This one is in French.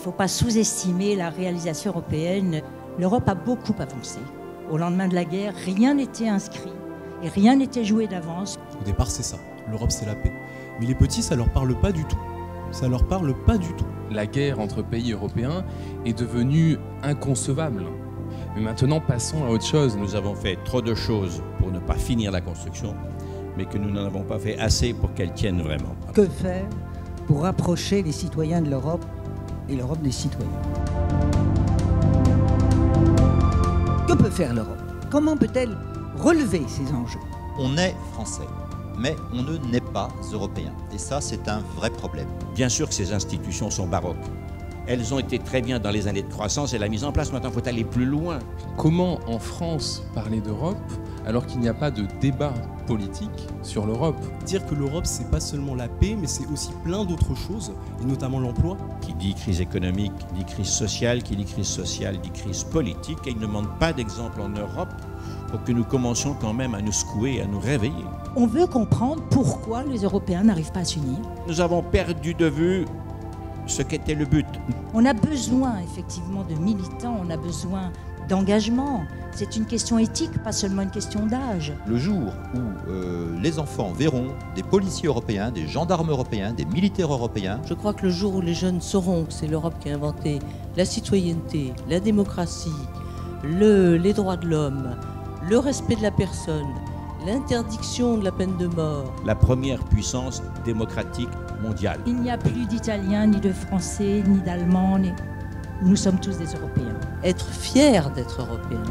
ne faut pas sous-estimer la réalisation européenne. L'Europe a beaucoup avancé. Au lendemain de la guerre, rien n'était inscrit et rien n'était joué d'avance. Au départ, c'est ça. L'Europe, c'est la paix. Mais les petits, ça leur parle pas du tout. Ça leur parle pas du tout. La guerre entre pays européens est devenue inconcevable. Mais maintenant, passons à autre chose. Nous avons fait trop de choses pour ne pas finir la construction, mais que nous n'en avons pas fait assez pour qu'elle tienne vraiment. Que faire pour rapprocher les citoyens de l'Europe et l'Europe des citoyens? Que peut faire l'Europe? Comment peut-elle relever ces enjeux? On est français, mais on ne naît pas européen. Et ça, c'est un vrai problème. Bien sûr que ces institutions sont baroques. Elles ont été très bien dans les années de croissance et la mise en place. Maintenant, il faut aller plus loin. Comment en France parler d'Europe alors qu'il n'y a pas de débat politique sur l'Europe? Dire que l'Europe, c'est pas seulement la paix, mais c'est aussi plein d'autres choses, et notamment l'emploi. Qui dit crise économique, dit crise sociale, qui dit crise sociale, dit crise politique. Et il ne manque pas d'exemples en Europe pour que nous commencions quand même à nous secouer, à nous réveiller. On veut comprendre pourquoi les Européens n'arrivent pas à s'unir. Nous avons perdu de vue ce qu'était le but. On a besoin effectivement de militants, on a besoin d'engagement. C'est une question éthique, pas seulement une question d'âge. Le jour où les enfants verront des policiers européens, des gendarmes européens, des militaires européens, je crois que le jour où les jeunes sauront que c'est l'Europe qui a inventé la citoyenneté, la démocratie, les droits de l'homme, le respect de la personne, l'interdiction de la peine de mort. La première puissance démocratique mondiale. Il n'y a plus d'Italiens, ni de Français, ni d'Allemands. Nous sommes tous des Européens. Être fier d'être européen.